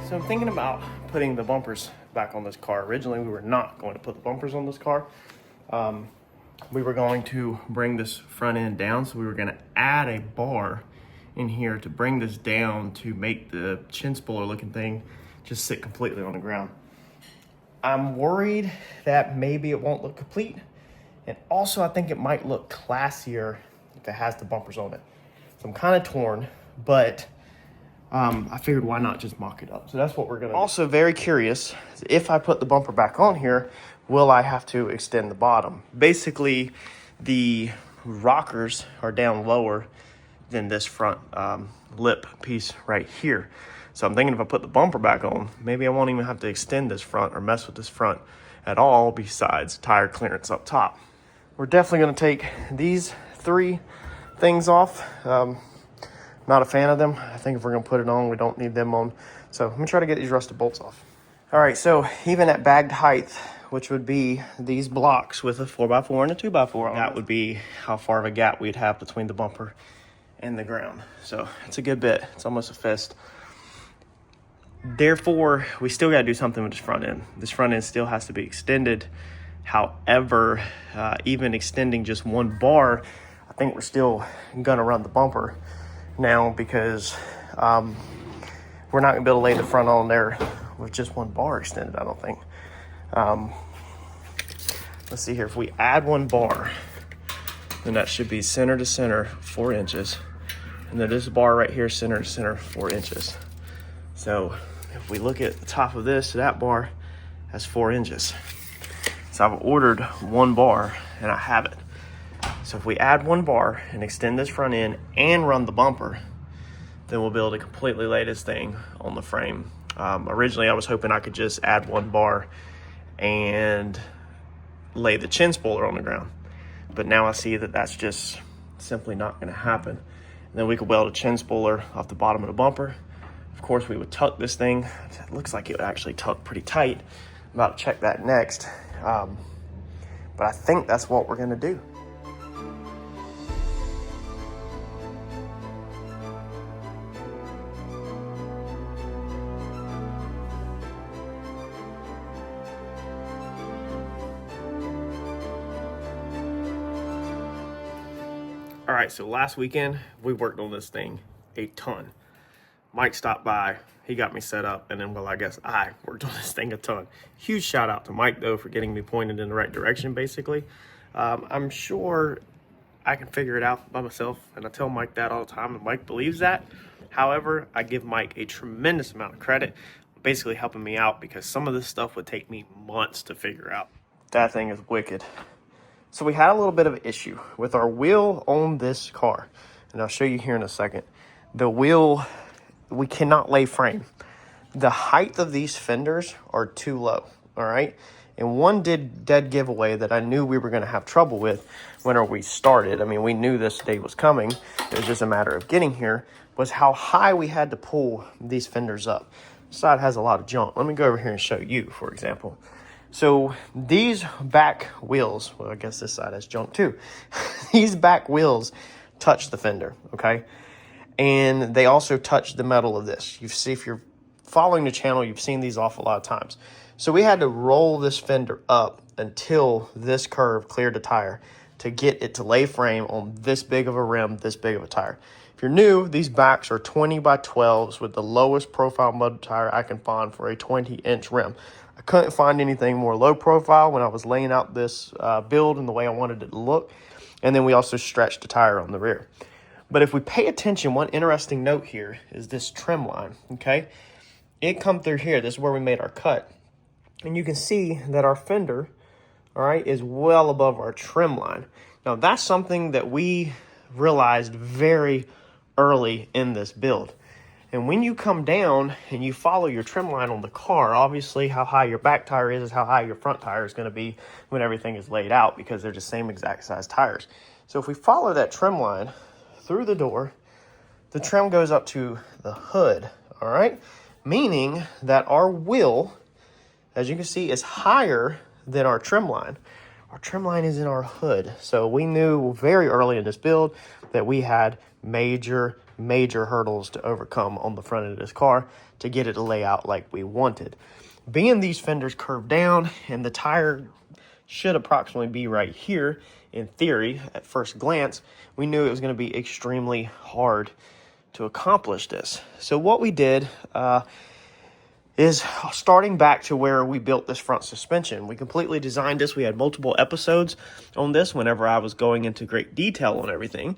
So I'm thinking about putting the bumpers back on this car. Originally, we were not going to put the bumpers on this car. We were going to bring this front end down, so we were going to add a bar in here to bring this down to make the chin spoiler looking thing just sit completely on the ground. I'm worried that maybe it won't look complete, and also I think it might look classier if it has the bumpers on it. So I'm kind of torn, but I figured why not just mock it up. So that's what we're gonna do. Also very curious, if I put the bumper back on here, will I have to extend the bottom? Basically, the rockers are down lower than this front lip piece right here. So I'm thinking if I put the bumper back on, maybe I won't even have to extend this front or mess with this front at all besides tire clearance up top. We're definitely gonna take these 3 things off. Not a fan of them. I think if we're gonna put it on, we don't need them on. So let me try to get these rusted bolts off. All right, so even at bagged height, which would be these blocks with a 4x4 and a 2x4, that would be how far of a gap we'd have between the bumper and the ground. So it's a good bit. It's almost a fist. Therefore, we still gotta do something with this front end. This front end still has to be extended. However, even extending just 1 bar, I think we're still gonna run the bumper now because we're not gonna be able to lay the front on there with just 1 bar extended, I don't think. Let's see here, if we add 1 bar, then that should be center to center 4 inches. And then this bar right here, center to center 4 inches. So if we look at the top of this, that bar has 4 inches. So I've ordered 1 bar and I have it. So if we add 1 bar and extend this front end and run the bumper, then we'll be able to completely lay this thing on the frame. Originally, I was hoping I could just add 1 bar and lay the chin spoiler on the ground. But now I see that that's just simply not gonna happen. And then we could weld a chin spoiler off the bottom of the bumper. Of course, we would tuck this thing. It looks like it would actually tuck pretty tight. I'm about to check that next. But I think that's what we're gonna do. All right, so last weekend, we worked on this thing a ton. Mike stopped by, he got me set up, and then, well, I guess I worked on this thing a ton. Huge shout out to Mike, though, for getting me pointed in the right direction, basically. I'm sure I can figure it out by myself, and I tell Mike that all the time, and Mike believes that. However, I give Mike a tremendous amount of credit, basically helping me out, because some of this stuff would take me months to figure out. That thing is wicked. So we had a little bit of an issue with our wheel on this car, and I'll show you here in a second. The wheel, we cannot lay frame. The height of these fenders are too low, all right? And one dead giveaway that I knew we were gonna have trouble with whenever we started, I mean, we knew this day was coming, it was just a matter of getting here, was how high we had to pull these fenders up. This side has a lot of junk. Let me go over here and show you, for example. So these back wheels, well, I guess this side has junk too. These back wheels touch the fender, okay? And they also touch the metal of this. You see, if you're following the channel, you've seen these off a lot of times. So we had to roll this fender up until this curve cleared the tire to get it to lay frame on this big of a rim, this big of a tire. If you're new, these backs are 20 by 12s with the lowest profile mud tire I can find for a 20-inch rim. I couldn't find anything more low profile when I was laying out this build and the way I wanted it to look. And then we also stretched the tire on the rear. But if we pay attention, one interesting note here is this trim line, okay? It come through here. This is where we made our cut. And you can see that our fender, all right, is well above our trim line. Now, that's something that we realized very early in this build. And when you come down and you follow your trim line on the car, obviously how high your back tire is how high your front tire is going to be when everything is laid out, because they're the same exact size tires. So if we follow that trim line through the door, the trim goes up to the hood, all right? Meaning that our wheel, as you can see, is higher than our trim line, our trim line is in our hood. So we knew very early in this build that we had major hurdles to overcome on the front of this car to get it to lay out like we wanted. Being these fenders curved down and the tire should approximately be right here, in theory, at first glance, we knew it was going to be extremely hard to accomplish this. So what we did is starting back to where we built this front suspension. We completely designed this. We had multiple episodes on this whenever I was going into great detail on everything.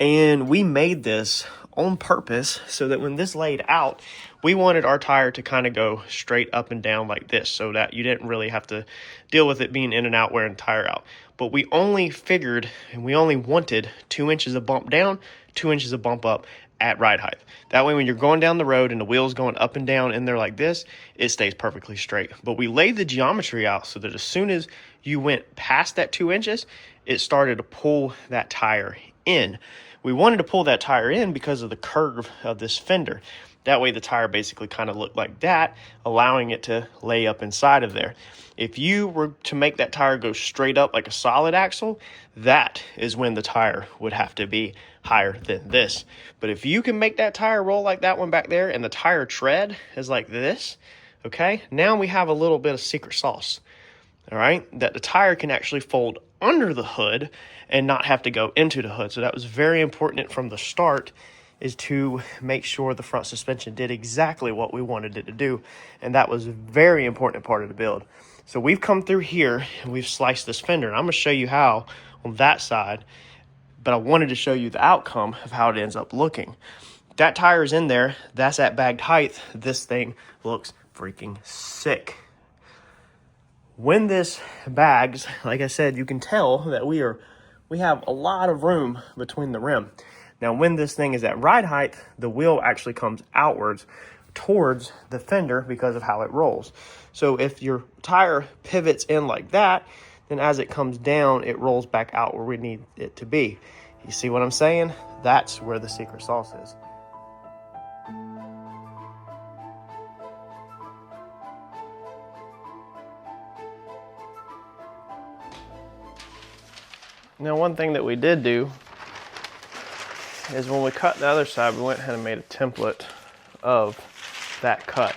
And we made this on purpose so that when this laid out, we wanted our tire to kind of go straight up and down like this so that you didn't really have to deal with it being in and out, wearing the tire out. But we only figured and we only wanted 2 inches of bump down, 2 inches of bump up at ride height. That way when you're going down the road and the wheel's going up and down in there like this, it stays perfectly straight. But we laid the geometry out so that as soon as you went past that 2 inches, it started to pull that tire in. We wanted to pull that tire in because of the curve of this fender. That way the tire basically kind of looked like that, allowing it to lay up inside of there. If you were to make that tire go straight up like a solid axle, that is when the tire would have to be higher than this. But if you can make that tire roll like that one back there and the tire tread is like this, okay, now we have a little bit of secret sauce. All right, that the tire can actually fold under the hood and not have to go into the hood. So that was very important from the start, is to make sure the front suspension did exactly what we wanted it to do. And that was a very important part of the build. So we've come through here and we've sliced this fender. And I'm gonna show you how on that side, but I wanted to show you the outcome of how it ends up looking. That tire is in there, that's at bagged height. This thing looks freaking sick. When this bags, like I said, you can tell that we have a lot of room between the rim. Now, when this thing is at ride height, the wheel actually comes outwards towards the fender because of how it rolls. So if your tire pivots in like that, then as it comes down, it rolls back out where we need it to be. You see what I'm saying? That's where the secret sauce is. Now, one thing that we did do is when we cut the other side, we went ahead and made a template of that cut.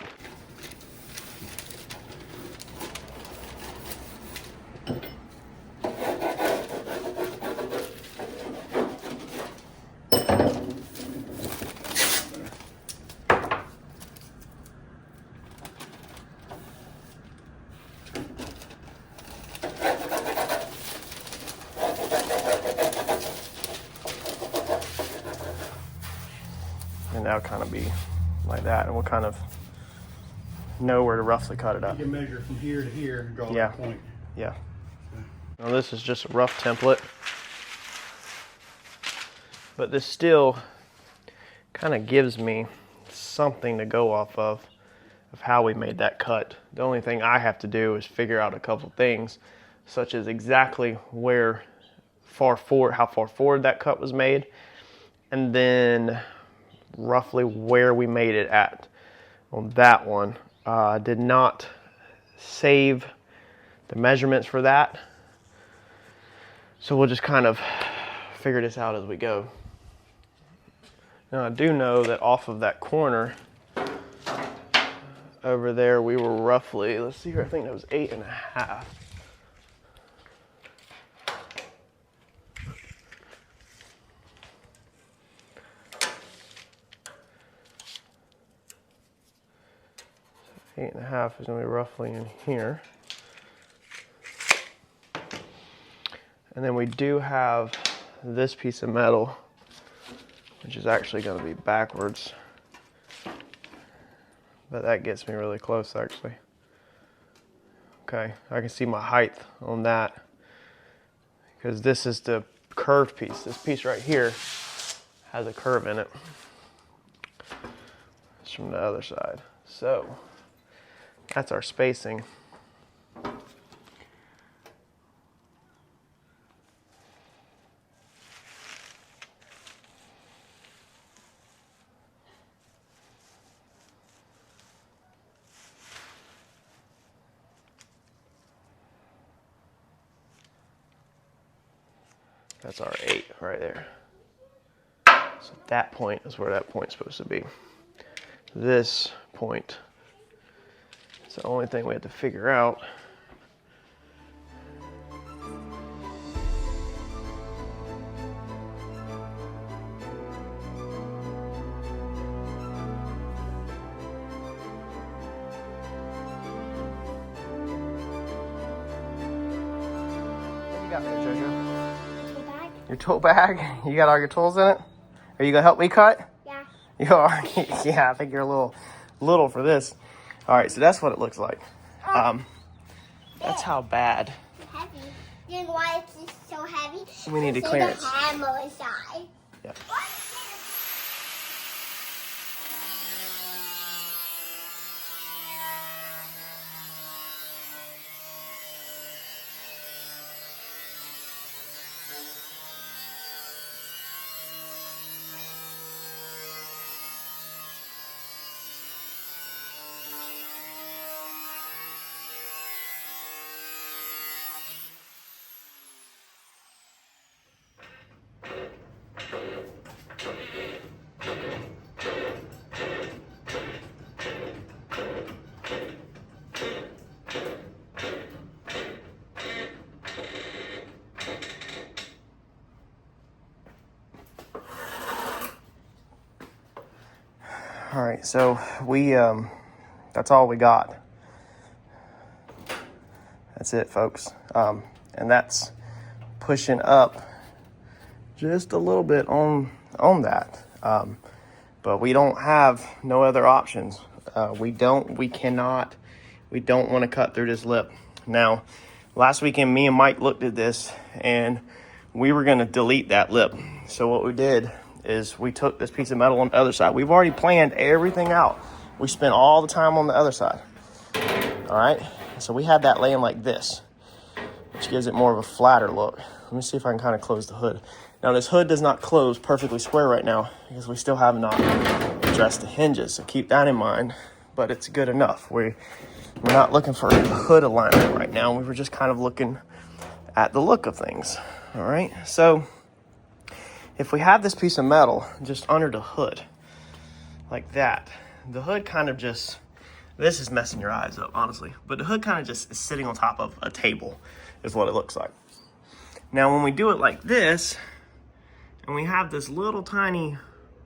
And that'll kind of be like that, and we'll kind of know where to roughly cut it up. You can measure from here to here and draw that point. Yeah. Now this is just a rough template, but this still kind of gives me something to go off of how we made that cut. The only thing I have to do is figure out a couple things, such as exactly how far forward that cut was made, and then roughly where we made it at on that one. I did not save the measurements for that, so we'll just kind of figure this out as we go. Now I do know that off of that corner over there we were roughly, let's see here, I think that was 8.5. So 8.5 is going to be roughly in here. And then we do have this piece of metal, which is actually going to be backwards. But that gets me really close, actually. Okay, I can see my height on that, because this is the curved piece. This piece right here has a curve in it. It's from the other side. So that's our spacing. That's our 8 right there. So that point is where that point's supposed to be. This point is the only thing we have to figure out. What you got there, Jojo? Tool bag? Your tool bag? You got all your tools in it? Are you gonna help me cut? Yeah. You are? Yeah, I think you're a little for this. All right, so that's what it looks like. That's how bad. Heavy. You know why it's just so heavy? We need to clear it. The hammer inside. Yeah. All right, so we, that's all we got. That's it, folks. And that's pushing up just a little bit on that. But we don't have no other options. We don't want to cut through this lip. Now, last weekend, me and Mike looked at this and we were going to delete that lip. So what we did is we took this piece of metal on the other side. We've already planned everything out. We spent all the time on the other side. All right. So we had that laying like this, which gives it more of a flatter look. Let me see if I can kind of close the hood. Now this hood does not close perfectly square right now because we still have not addressed the hinges. So keep that in mind, but it's good enough. We're not looking for a hood alignment right now. We were just kind of looking at the look of things. All right. So if we have this piece of metal just under the hood like that, the hood kind of just, this is messing your eyes up, honestly, but the hood kind of just is sitting on top of a table is what it looks like. Now, when we do it like this, and we have this little tiny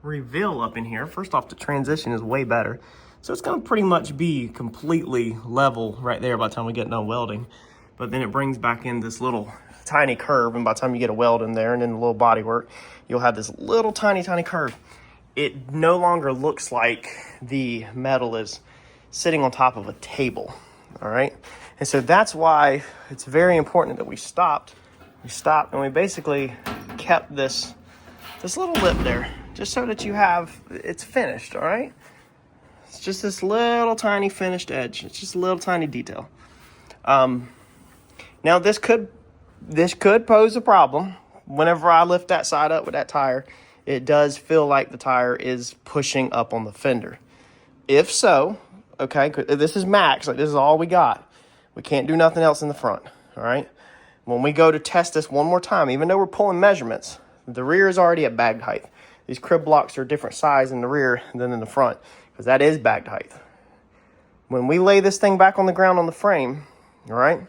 reveal up in here, first off, the transition is way better. So it's gonna pretty much be completely level right there by the time we get done welding. But then it brings back in this little tiny curve, and by the time you get a weld in there and then a little body work, you'll have this little tiny curve. It no longer looks like the metal is sitting on top of a table, all right? And so that's why it's very important that we stopped. We stopped and we basically kept this little lip there, just so that you have, it's finished, all right? It's just this little tiny finished edge. It's just a little tiny detail. Now this could pose a problem. Whenever I lift that side up with that tire, it does feel like the tire is pushing up on the fender. If so, okay, this is max, like this is all we got. We can't do nothing else in the front, all right? When we go to test this one more time, even though we're pulling measurements, the rear is already at bagged height. These crib blocks are different size in the rear than in the front, because that is bagged height. When we lay this thing back on the ground on the frame, all right,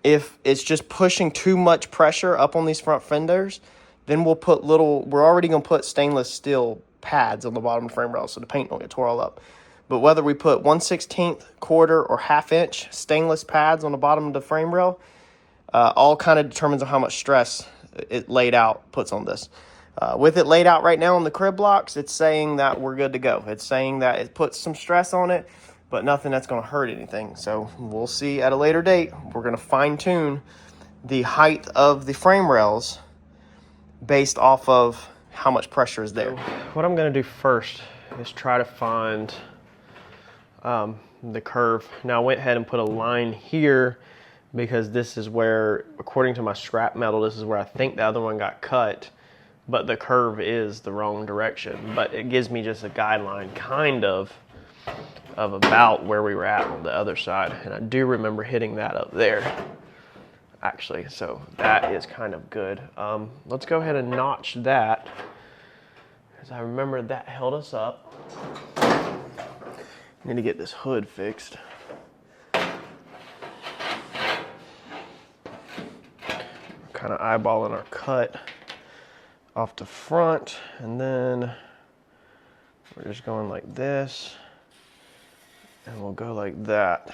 if it's just pushing too much pressure up on these front fenders, then we're already going to put stainless steel pads on the bottom of the frame rail so the paint don't get tore all up. But whether we put 1/16, quarter, or half-inch stainless pads on the bottom of the frame rail, all kind of determines on how much stress it laid out puts on this. With it laid out right now on the crib blocks, it's saying that we're good to go. It's saying that it puts some stress on it, but nothing that's going to hurt anything. So we'll see at a later date. We're going to fine-tune the height of the frame rails based off of how much pressure is there. So what I'm going to do first is try to find the curve. Now I went ahead and put a line here because this is where, according to my scrap metal, this is where I think the other one got cut, but the curve is the wrong direction. But it gives me just a guideline kind of about where we were at on the other side. And I do remember hitting that up there. actually, so that is kind of good. Let's go ahead and notch that, because I remember that held us up. Need to get this hood fixed. Kind of eyeballing our cut off the front, and then we're just going like this, and we'll go like that.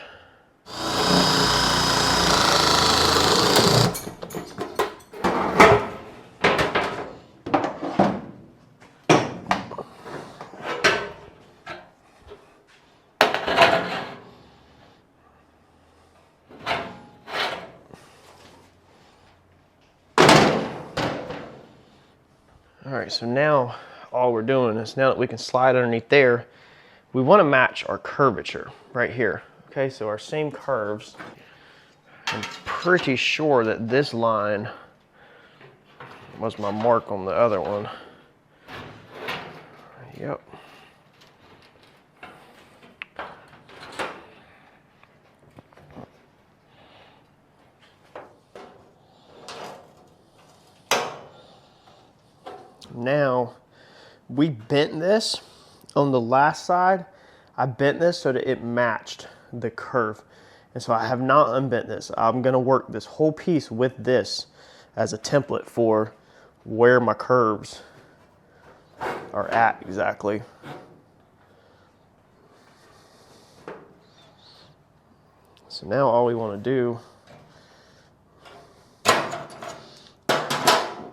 All right, so now all we're doing is, now that we can slide underneath there, we want to match our curvature right here. Okay, so our same curves. I'm pretty sure that this line was my mark on the other one. Yep. Now, we bent this on the last side. I bent this so that it matched the curve. And so I have not unbent this. I'm gonna work this whole piece with this as a template for where my curves are at exactly. So now all we wanna do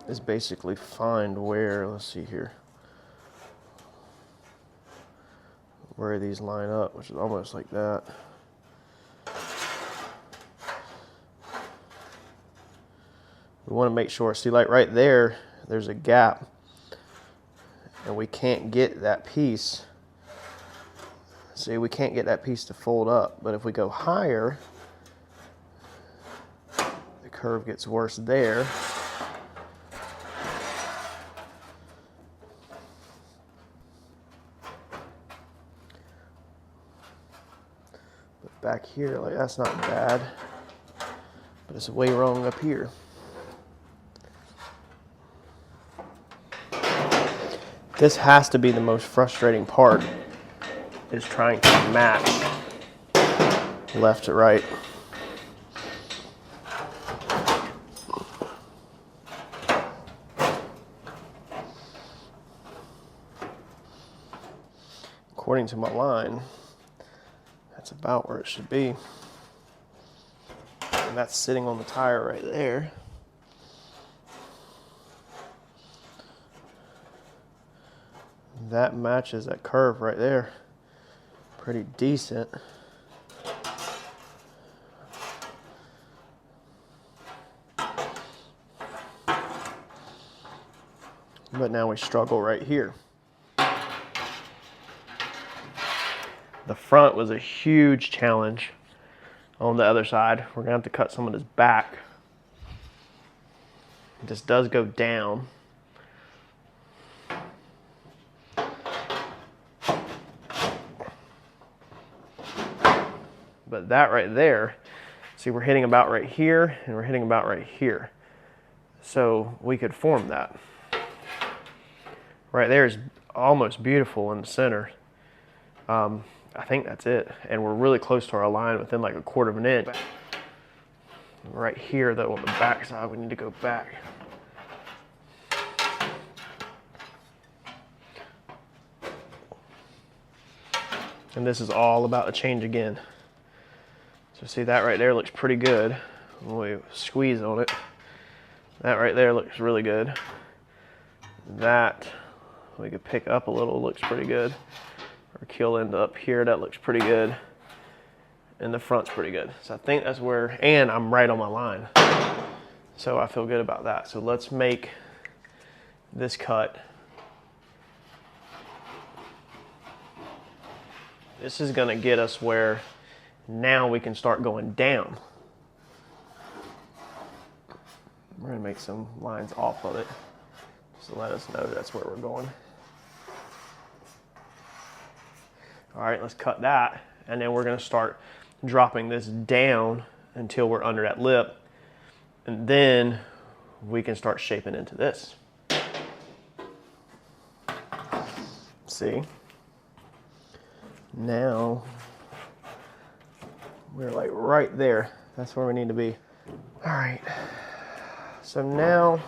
is basically find where, let's see here, where these line up, which is almost like that. We want to make sure, see, like right there, there's a gap, and we can't get that piece. See, we can't get that piece to fold up, but if we go higher, the curve gets worse there. Back here, like, that's not bad, but it's way wrong up here. This has to be the most frustrating part, is trying to match left to right. According to my line, that's about where it should be. And that's sitting on the tire right there. That matches that curve right there. Pretty decent. But now we struggle right here. The front was a huge challenge on the other side. We're gonna have to cut some of this back. This does go down. But that right there, see, we're hitting about right here, and we're hitting about right here. So we could form that. Right there is almost beautiful in the center. I think that's it. And we're really close to our line, within like 1/4 of an inch. Right here though, on the back side, we need to go back. And this is all about the change again. So see, that right there looks pretty good. When we squeeze on it, that right there looks really good. That we could pick up a little, looks pretty good. Our keel end up here, that looks pretty good. And the front's pretty good. So I think that's where, and I'm right on my line. So I feel good about that. So let's make this cut. This is gonna get us where now we can start going down. We're gonna make some lines off of it, just to let us know that's where we're going. All right, let's cut that, and then we're gonna start dropping this down until we're under that lip. And then we can start shaping into this. See? Now we're like right there. That's where we need to be. All right. So now,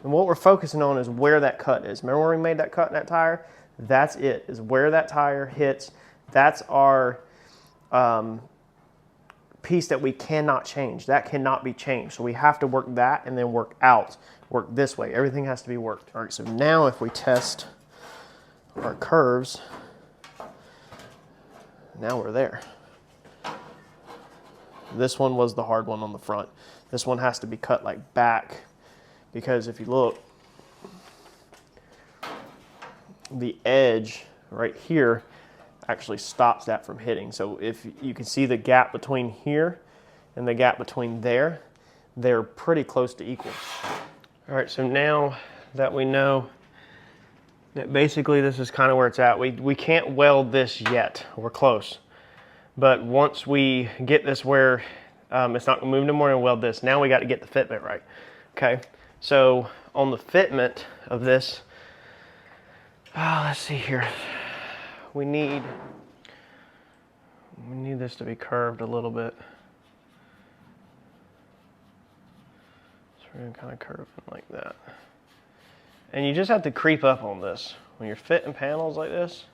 and what we're focusing on is where that cut is. Remember where we made that cut in that tire? That's it, is where that tire hits. That's our piece that we cannot change. That cannot be changed. So we have to work that and then work out. Work this way. Everything has to be worked. All right, so now if we test our curves, now we're there. This one was the hard one on the front. This one has to be cut like back, because if you look, the edge right here actually stops that from hitting. So if you can see the gap between here and the gap between there, they're pretty close to equal. All right, so now that we know that basically this is kind of where it's at, we can't weld this yet. We're close. But once we get this where it's not gonna move no more, and weld this, now we got to get the fitment right. Okay, so on the fitment of this, let's see here. We need this to be curved a little bit. So we're gonna kind of curve it like that. And you just have to creep up on this. When you're fitting panels like this,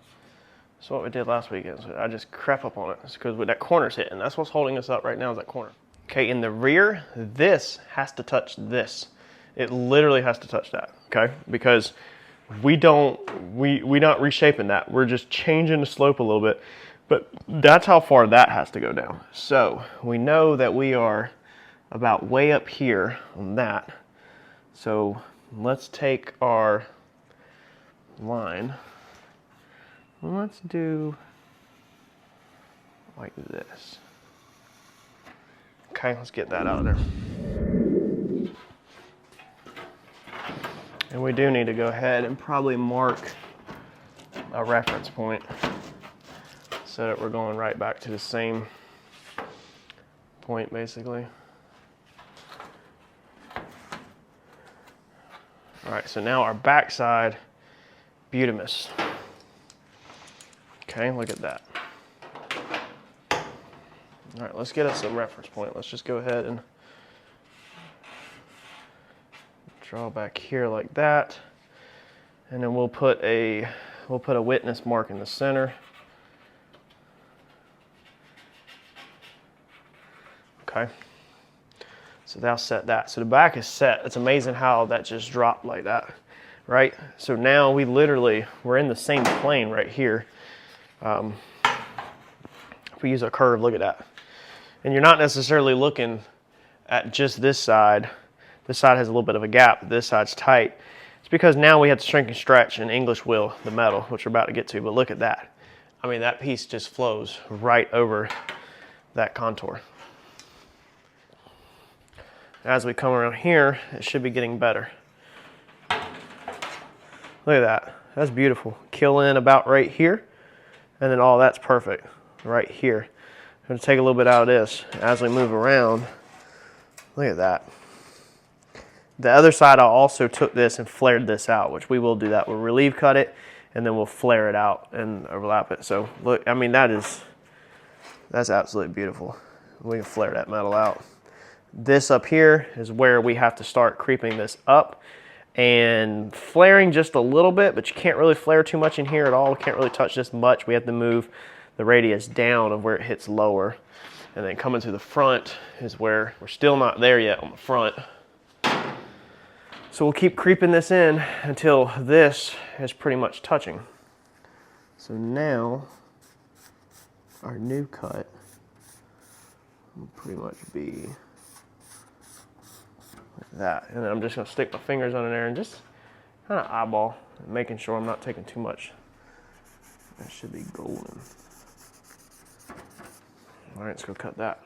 that's what we did last weekend. So I just crept up on it. It's because that corner's hitting. That's what's holding us up right now, is that corner. Okay, in the rear, this has to touch this. It literally has to touch that, okay? Because we're not reshaping that. We're just changing the slope a little bit. But that's how far that has to go down. So we know that we are about way up here on that. So let's take our line. Let's do like this. Okay, let's get that out of there. And we do need to go ahead and probably mark a reference point so that we're going right back to the same point, basically. All right, so now our backside, butamus. Okay, look at that. All right, let's get us a reference point. Let's just go ahead and draw back here like that. And then we'll put a witness mark in the center. Okay. So that'll set that. So the back is set. It's amazing how that just dropped like that, right? So now we're in the same plane right here. If we use a curve, look at that. And you're not necessarily looking at just this side. This side has a little bit of a gap. This side's tight. It's because now we have to shrink and stretch and English wheel the metal, which we're about to get to, but look at that. I mean, that piece just flows right over that contour. As we come around here, it should be getting better. Look at that. That's beautiful. Kill in about right here, and then all that's perfect right here. I'm going to take a little bit out of this as we move around. Look at that. The other side, I also took this and flared this out, which we will do that. We'll relieve cut it, and then we'll flare it out and overlap it. So look, I mean, that's absolutely beautiful. We can flare that metal out. This up here is where we have to start creeping this up and flaring just a little bit, but you can't really flare too much in here at all. We can't really touch this much. We have to move the radius down of where it hits lower. And then coming to the front is where we're still not there yet on the front. So we'll keep creeping this in until this is pretty much touching. So now our new cut will pretty much be like that. And then I'm just gonna stick my fingers on there and just kind of eyeball, making sure I'm not taking too much. That should be golden. All right, let's go cut that.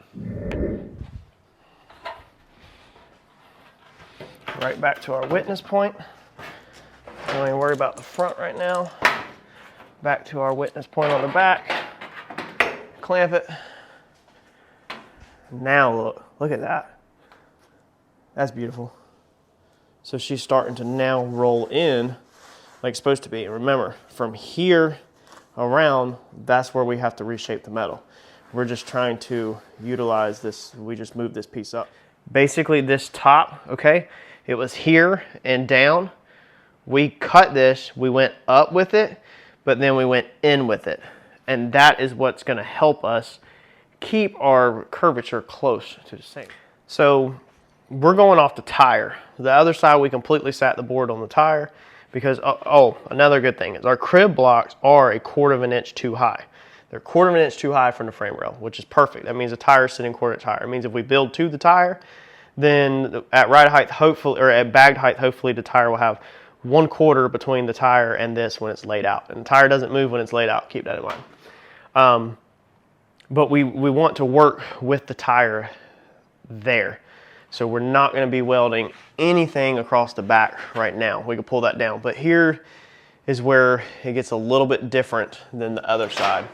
Right back to our witness point. Don't even worry about the front right now. Back to our witness point on the back. Clamp it. Now look at that. That's beautiful. So she's starting to now roll in like it's supposed to be. And remember, from here around, that's where we have to reshape the metal. We're just trying to utilize this. We just moved this piece up. Basically this top, okay, it was here and down. We cut this, we went up with it, but then we went in with it. And that is what's gonna help us keep our curvature close to the same. So we're going off the tire. The other side, we completely sat the board on the tire because, oh, another good thing is our crib blocks are 1/4 of an inch too high. They're 1/4 of an inch too high from the frame rail, which is perfect. That means the tire is sitting 1/4 inch higher. It means if we build to the tire, then at ride height, hopefully, or at bagged height, hopefully the tire will have 1/4 between the tire and this when it's laid out. And the tire doesn't move when it's laid out. Keep that in mind. But we want to work with the tire there. So we're not going to be welding anything across the back right now. We can pull that down. But here is where it gets a little bit different than the other side.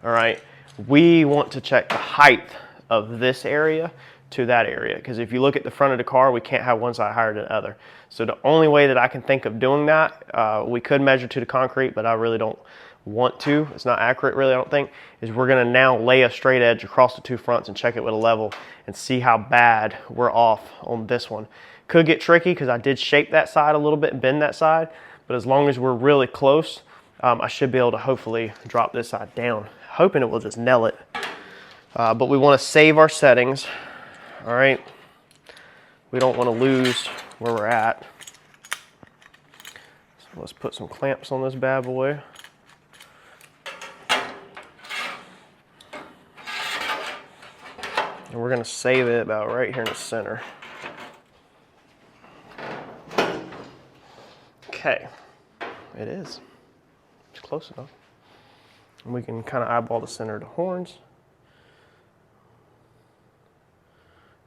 All right. We want to check the height of this area to that area. Because if you look at the front of the car, we can't have one side higher than the other. So the only way that I can think of doing that, we could measure to the concrete, but I really don't want to. It's not accurate really, I don't think, is we're going to now lay a straight edge across the two fronts and check it with a level and see how bad we're off on this one. Could get tricky because I did shape that side a little bit and bend that side, but as long as we're really close, I should be able to hopefully drop this side down, hoping it will just nail it. But we want to save our settings. All right, we don't want to lose where we're at. So let's put some clamps on this bad boy. And we're going to save it about right here in the center. Okay, it is. It's close enough. And we can kind of eyeball the center of the horns.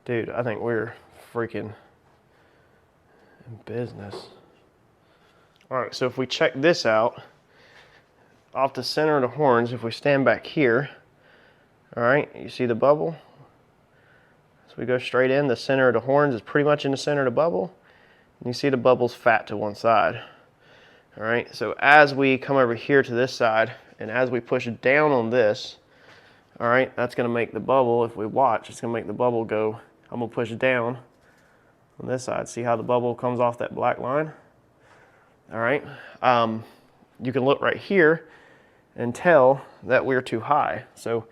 Dude, I think we're freaking in business. All right, so if we check this out, off the center of the horns, if we stand back here, all right, you see the bubble? So we go straight in, the center of the horns is pretty much in the center of the bubble. And you see the bubble's fat to one side. All right, so as we come over here to this side, and as we push down on this, all right, that's gonna make the bubble, if we watch, it's gonna make the bubble go, I'm gonna push down on this side. See how the bubble comes off that black line? All right, you can look right here and tell that we're too high. So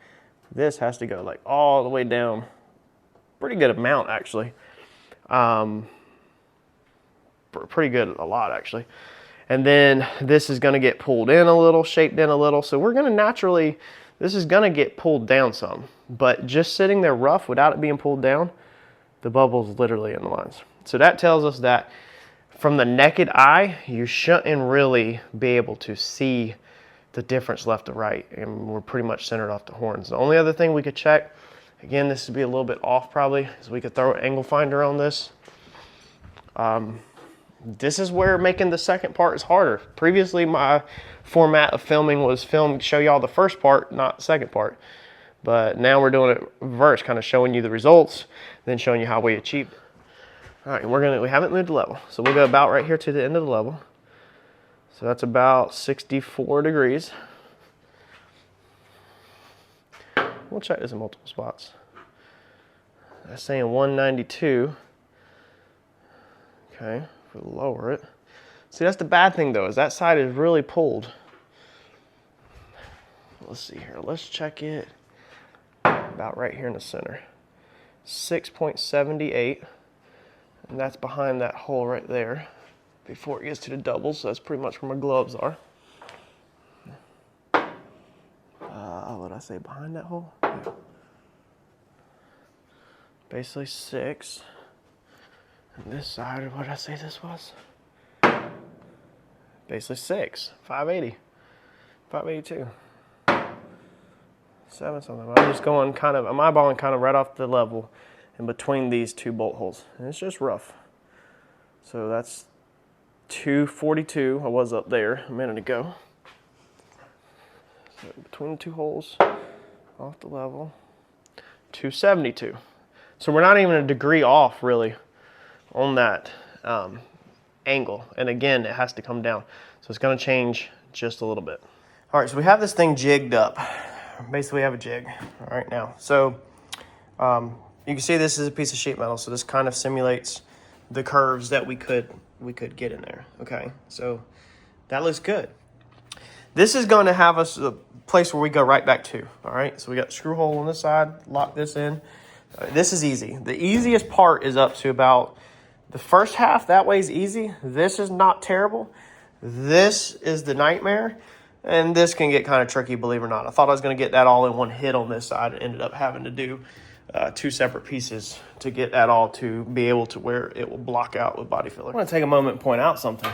this has to go like all the way down. Pretty good amount actually. Pretty good, a lot actually. And then this is gonna get pulled in a little, shaped in a little. So we're gonna naturally, this is gonna get pulled down some, but just sitting there rough without it being pulled down, the bubble's literally in the lines. So that tells us that from the naked eye, you shouldn't really be able to see the difference left to right. And we're pretty much centered off the horns. The only other thing we could check, again, this would be a little bit off probably, is we could throw an angle finder on this. This is where making the second part is harder. Previously, my format of filming was show y'all the first part, not the second part. But now we're doing it reverse, kind of showing you the results, then showing you how we achieved it. All right, we haven't moved the level. So we'll go about right here to the end of the level. So that's about 64 degrees. We'll check this in multiple spots. That's saying 192. Okay, if we lower it. See, that's the bad thing though, is that side is really pulled. Let's see here, let's check it about right here in the center. 6.78, and that's behind that hole right there before it gets to the doubles, so that's pretty much where my gloves are. What did I say, behind that hole? Yeah. Basically 6. And this side, what did I say this was? Basically 6, 580, 582. 7 something. I'm just going kind of, I'm eyeballing kind of right off the level in between these two bolt holes. And it's just rough. So that's 242. I was up there a minute ago. So between the two holes, off the level, 272. So we're not even a degree off really on that angle. And again, it has to come down. So it's gonna change just a little bit. All right, so we have this thing jigged up. Basically, we have a jig, all right, now. So you can see this is a piece of sheet metal, so this kind of simulates the curves that we could get in there, okay? So that looks good. This is gonna have us a place where we go right back to, all right? So we got the screw hole on this side, lock this in. This is easy. The easiest part is up to about the first half, that way is easy. This is not terrible. This is the nightmare. And this can get kind of tricky, believe it or not. I thought I was going to get that all in one hit on this side. And ended up having to do 2 separate pieces to get that all to be able to where it will block out with body filler. I want to take a moment and point out something.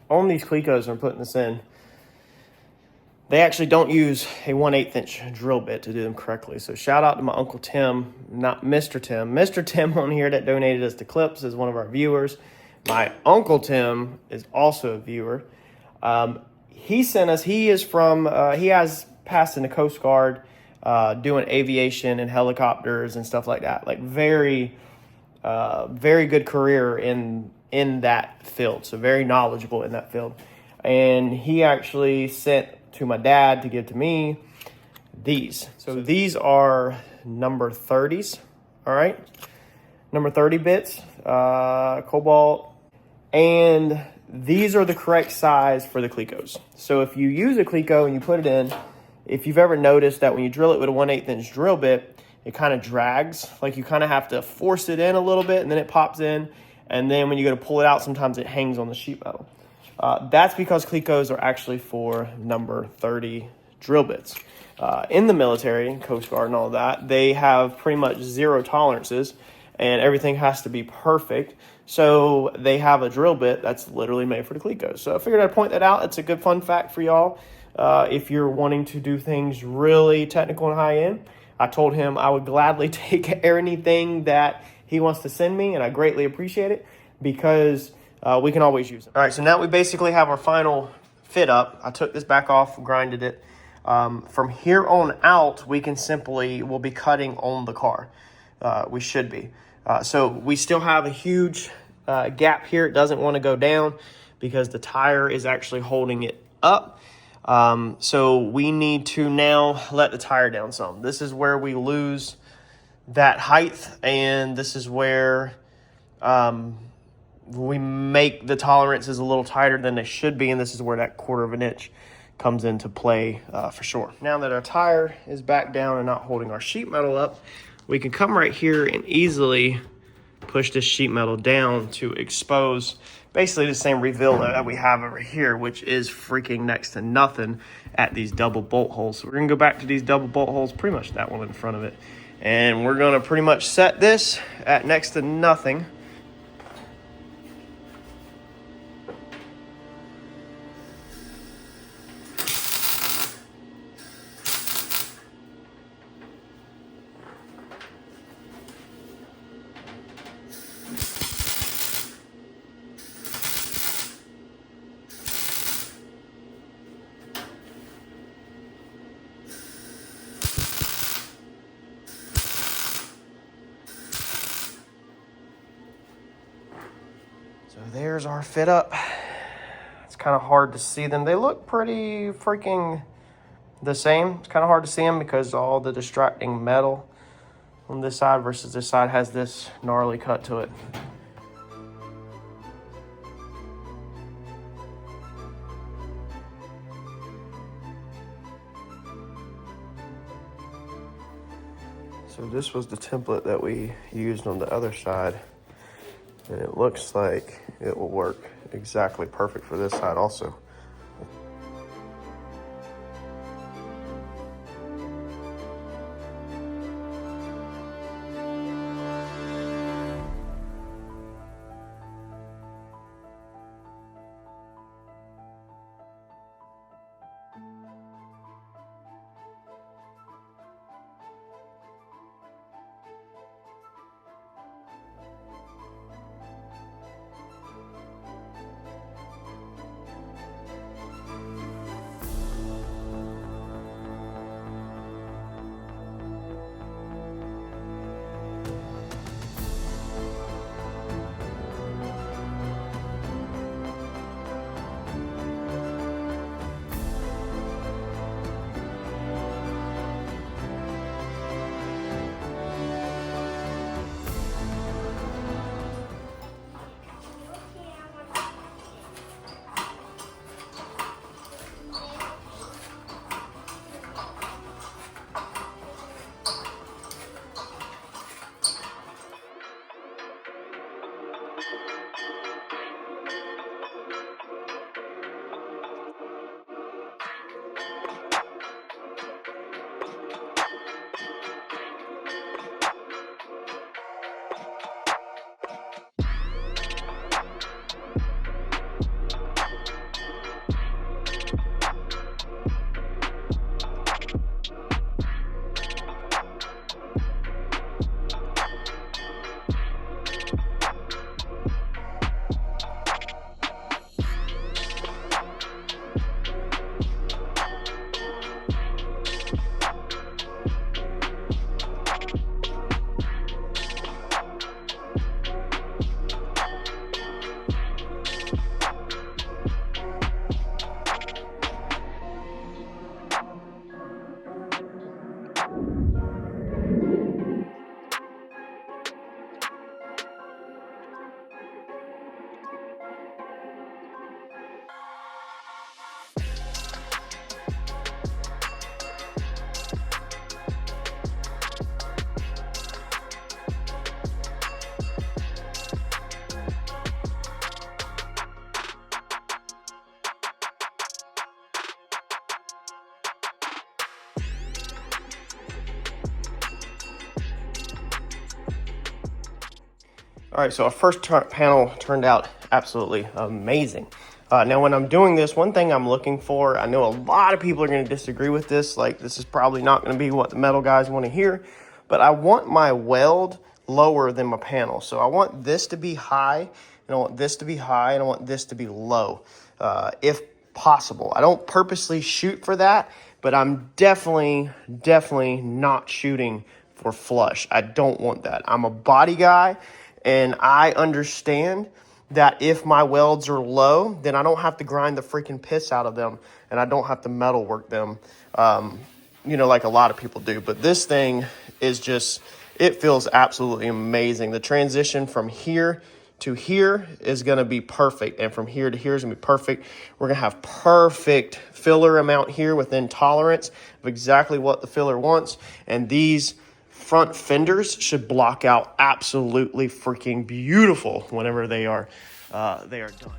On these Clecos I'm putting this in, they actually don't use a 1/8 inch drill bit to do them correctly. So shout out to my Uncle Tim, not Mr. Tim. Mr. Tim on here that donated us the clips is one of our viewers. My Uncle Tim is also a viewer. He sent us, he has passed in the Coast Guard, doing aviation and helicopters and stuff like that. Like very good career in that field. So very knowledgeable in that field. And he actually sent to my dad to give to me these. So these are number 30s, all right? Number 30 bits, cobalt, and these are the correct size for the Clecos. So if you use a Cleco and you put it in, if you've ever noticed that when you drill it with a 1/8 inch drill bit, it kind of drags. Like you kind of have to force it in a little bit and then it pops in. And then when you go to pull it out, sometimes it hangs on the sheet metal. That's because Clecos are actually for number 30 drill bits. In the military, Coast Guard and all that, they have pretty much 0 tolerances and everything has to be perfect. So they have a drill bit that's literally made for the Clecos. So I figured I'd point that out. It's a good fun fact for y'all. If you're wanting to do things really technical and high end, I told him I would gladly take anything that he wants to send me, and I greatly appreciate it because we can always use it. All right, so now we basically have our final fit up. I took this back off, grinded it. From here on out, we'll be cutting on the car. We should be. So we still have a huge gap here. It doesn't want to go down because the tire is actually holding it up. So we need to now let the tire down some. This is where we lose that height, and this is where we make the tolerances a little tighter than they should be, and this is where that 1/4 inch comes into play for sure. Now that our tire is back down and not holding our sheet metal up, we can come right here and easily push this sheet metal down to expose basically the same reveal that we have over here, which is freaking next to nothing at these double bolt holes. So we're gonna go back to these double bolt holes, pretty much that one in front of it. And we're gonna pretty much set this at next to nothing. So there's our fit up. It's kind of hard to see them. They look pretty freaking the same. It's kind of hard to see them because all the distracting metal on this side versus this side has this gnarly cut to it. So this was the template that we used on the other side. And it looks like it will work exactly perfect for this side also. All right, so our first panel turned out absolutely amazing. Now, when I'm doing this, one thing I'm looking for, I know a lot of people are going to disagree with this. Like, this is probably not going to be what the metal guys want to hear, but I want my weld lower than my panel. So I want this to be high, and I want this to be high, and I want this to be low, if possible. I don't purposely shoot for that, but I'm definitely not shooting for flush. I don't want that. I'm a body guy, and I understand that if my welds are low, then I don't have to grind the freaking piss out of them, and I don't have to metal work them, you know, like a lot of people do. But this thing is just, it feels absolutely amazing. The transition from here to here is going to be perfect, and from here to here is going to be perfect. We're going to have perfect filler amount here within tolerance of exactly what the filler wants, and these front fenders should block out absolutely freaking beautiful whenever they are done.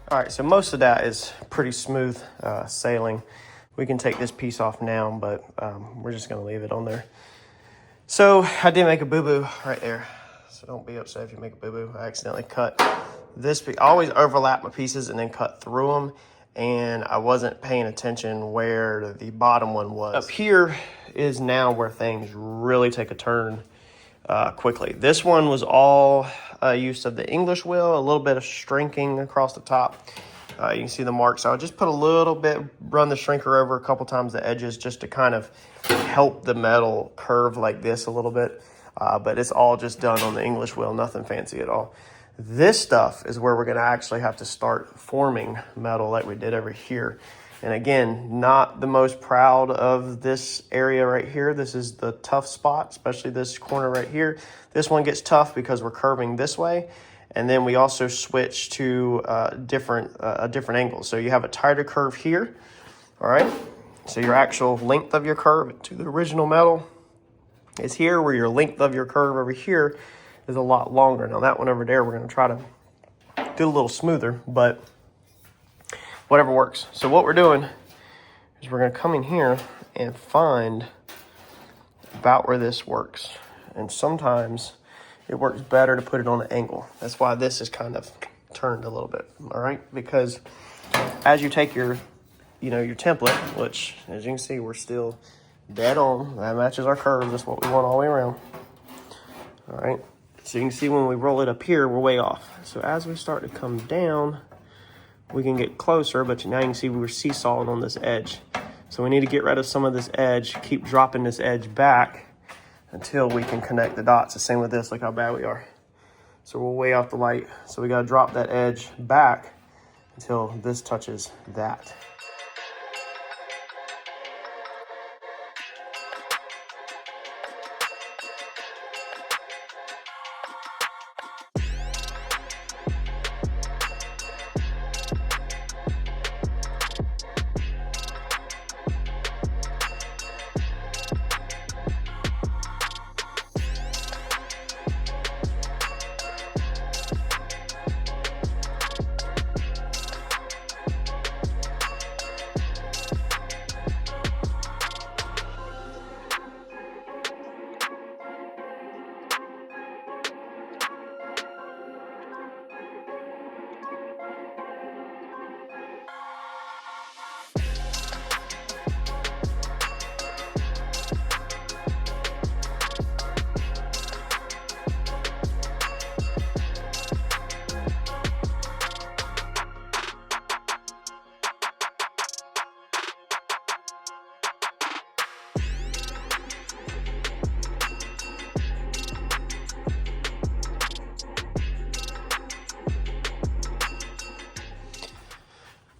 All right, so most of that is pretty smooth sailing. We can take this piece off now, but we're just gonna leave it on there. So I did make a boo-boo right there. So don't be upset if you make a boo-boo. I accidentally cut this piece. I always overlap my pieces and then cut through them, and I wasn't paying attention where the bottom one was. Up here is now where things really take a turn quickly. This one was all use of the English wheel, a little bit of shrinking across the top. You can see the marks. So I just put a little bit, run the shrinker over a couple times the edges just to kind of help the metal curve like this a little bit. But it's all just done on the English wheel, nothing fancy at all. This stuff is where we're going to actually have to start forming metal like we did over here. And again, not the most proud of this area right here. This is the tough spot, especially this corner right here. This one gets tough because we're curving this way. And then we also switch to a different angle. So you have a tighter curve here, all right? So your actual length of your curve to the original metal is here, where your length of your curve over here is a lot longer. Now that one over there, we're gonna try to do a little smoother, but whatever works. So what we're doing is we're going to come in here and find about where this works. And sometimes it works better to put it on an angle. That's why this is kind of turned a little bit, all right? Because as you take your, your template, which as you can see, we're still dead on. That matches our curve. That's what we want all the way around. All right. So you can see when we roll it up here, we're way off. So as we start to come down, we can get closer, but now you can see we were seesawing on this edge. So we need to get rid of some of this edge, keep dropping this edge back until we can connect the dots. The same with this, look how bad we are. So we're way off the light. So we gotta drop that edge back until this touches that.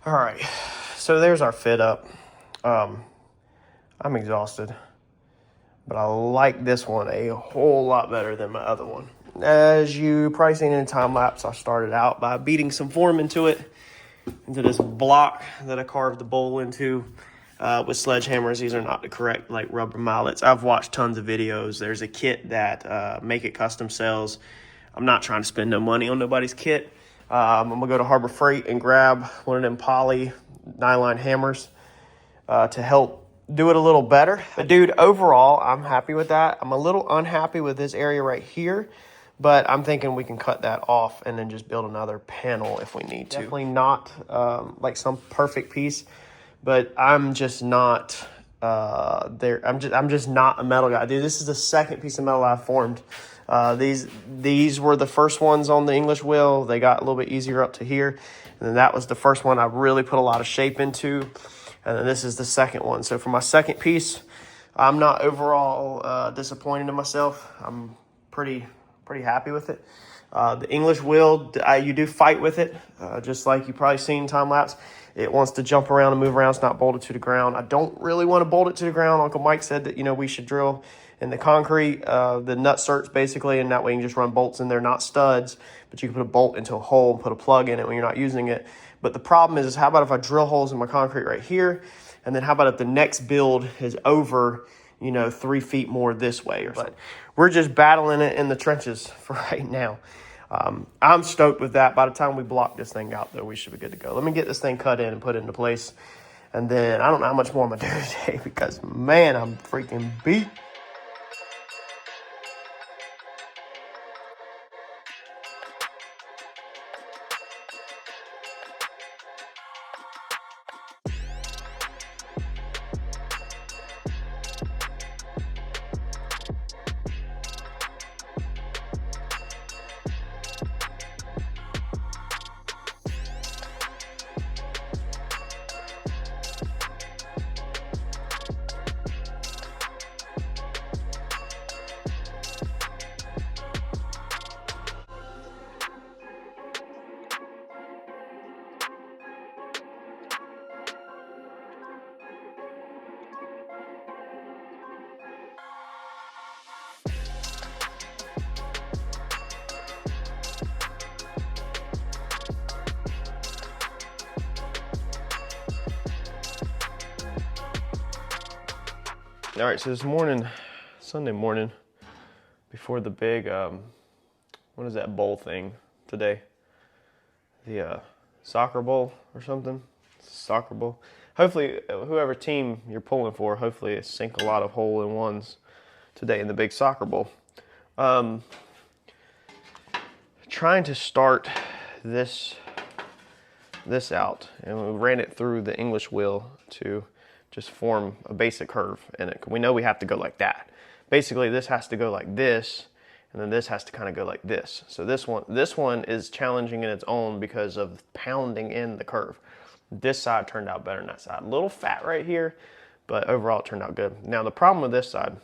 All right, so there's our fit up. I'm exhausted, but I like this one a whole lot better than my other one. As you probably seen in time lapse, I started out by beating some form into this block that I carved the bowl into with sledgehammers. These are not the correct rubber mallets. I've watched tons of videos. There's a kit that Make It Custom sells. I'm not trying to spend no money on nobody's kit. I'm gonna go to Harbor Freight and grab one of them poly nylon hammers to help do it a little better. But dude, overall, I'm happy with that. I'm a little unhappy with this area right here, but I'm thinking we can cut that off and then just build another panel if we need to. Definitely not like some perfect piece, but I'm just not there. I'm just not a metal guy, dude. This is the second piece of metal I've formed. These were the first ones on the English wheel. They got a little bit easier up to here. And then that was the first one I really put a lot of shape into. And then this is the second one. So for my second piece, I'm not overall disappointed in myself. I'm pretty happy with it. The English wheel, you do fight with it, just like you probably seen time lapse. It wants to jump around and move around. It's not bolted to the ground. I don't really want to bolt it to the ground. Uncle Mike said that, we should drill in the concrete, the nut certs basically, and that way you can just run bolts in there, not studs, but you can put a bolt into a hole and put a plug in it when you're not using it. But the problem is how about if I drill holes in my concrete right here, and then how about if the next build is over, 3 feet more this way or something. We're just battling it in the trenches for right now. I'm stoked with that. By the time we block this thing out, though, we should be good to go. Let me get this thing cut in and put it into place. And then I don't know how much more I'm going to do today because, man, I'm freaking beat. All right, so this morning, Sunday morning, before the big, what is that bowl thing today? The soccer bowl or something? Soccer bowl. hopefully, whoever team you're pulling for, hopefully it sink a lot of hole-in-ones today in the big soccer bowl. Trying to start this out, and we ran it through the English wheel to just form a basic curve in it. We know we have to go like that. Basically, this has to go like this, and then this has to kind of go like this. So this one is challenging in its own because of pounding in the curve. This side turned out better than that side. A little fat right here, but overall it turned out good. Now the problem with this side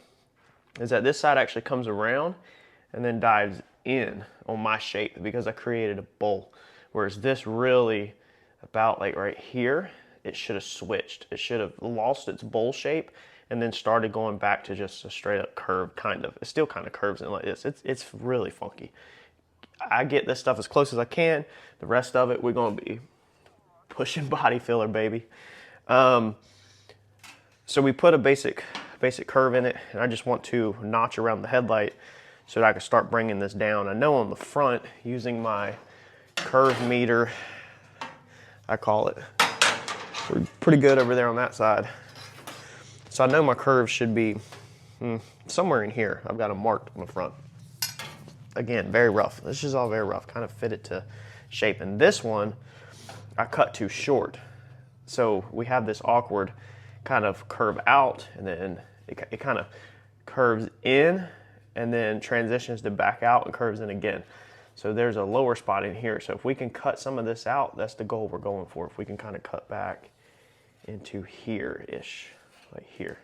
is that this side actually comes around and then dives in on my shape because I created a bowl. Whereas this really, about like right here, it should have switched. It should have lost its bowl shape and then started going back to just a straight up curve, kind of. It still kind of curves in like this. It's really funky. I get this stuff as close as I can. The rest of it, we're gonna be pushing body filler, baby. So we put a basic curve in it, and I just want to notch around the headlight so that I can start bringing this down. I know on the front, using my curve meter, I call it, pretty good over there on that side. So I know my curve should be somewhere in here. I've got them marked on the front. Again, very rough. This is all very rough, kind of fit it to shape. And this one, I cut too short. So we have this awkward kind of curve out, and then it kind of curves in, and then transitions to back out and curves in again. So there's a lower spot in here. So if we can cut some of this out, that's the goal we're going for. If we can kind of cut back into here-ish, like here.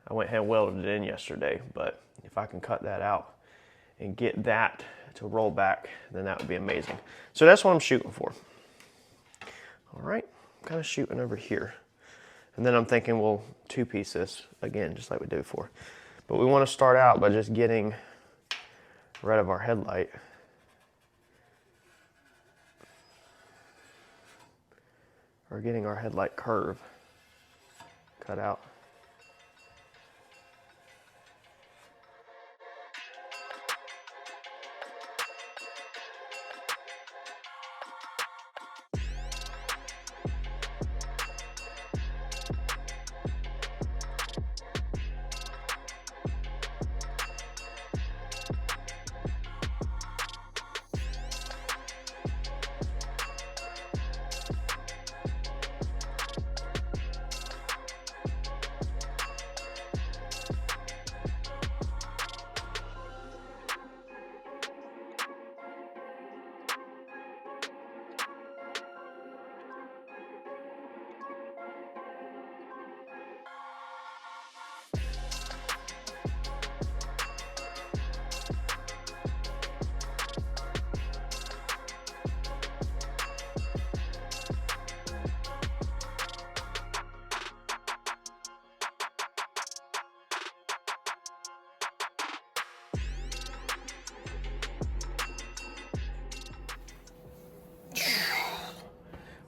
I went ahead and welded it in yesterday, but if I can cut that out and get that to roll back, then that would be amazing. So that's what I'm shooting for. All right, I'm kind of shooting over here. And then I'm thinking we'll two-piece this again, just like we did before. But we want to start out by just getting rid of our headlight. Or getting our headlight curve cut out.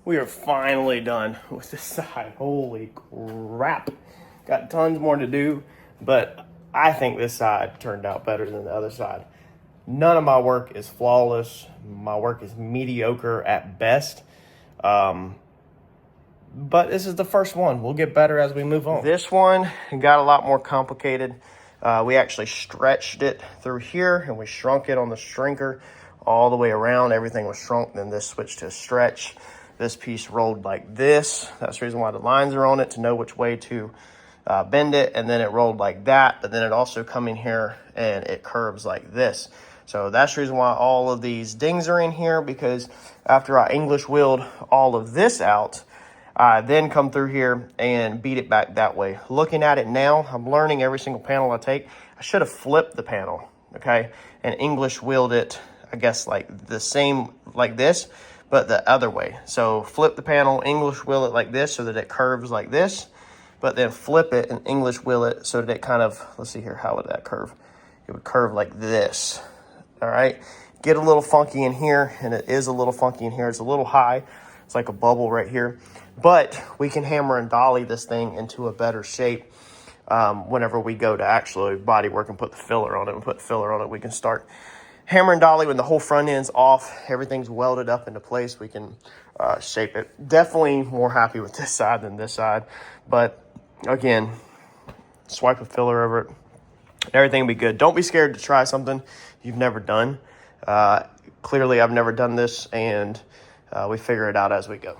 We are finally done with this side. Holy crap. Got tons more to do, but I think this side turned out better than the other side. None of my work is flawless. My work is mediocre at best. But this is the first one. We'll get better as we move on. This one got a lot more complicated. We actually stretched it through here, and we shrunk it on the shrinker all the way around. Everything was shrunk, then this switched to stretch. This piece rolled like this. That's the reason why the lines are on it, to know which way to bend it. And then it rolled like that, but then it also come in here and it curves like this. So that's the reason why all of these dings are in here, because after I English wheeled all of this out, I then come through here and beat it back that way. Looking at it now, I'm learning every single panel I take. I should have flipped the panel, okay? And English wheeled it, I guess, like the same, like this, but the other way. So flip the panel, English wheel it like this so that it curves like this, but then flip it and English wheel it so that it kind of, let's see here, how would that curve? It would curve like this, all right? Get a little funky in here, and it is a little funky in here. It's a little high. It's like a bubble right here. But we can hammer and dolly this thing into a better shape whenever we go to actually body work and put the filler on it. And put the filler on it, we can start hammer and dolly, when the whole front end's off, everything's welded up into place, we can shape it. Definitely more happy with this side than this side. But again, swipe a filler over it. Everything will be good. Don't be scared to try something you've never done. Clearly, I've never done this, and we figure it out as we go.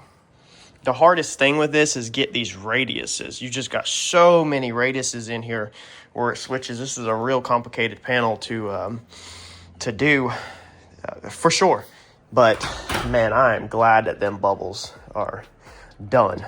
The hardest thing with this is get these radiuses. You just got so many radiuses in here where it switches. This is a real complicated panel to do, for sure. But, man, I am glad that them bubbles are done.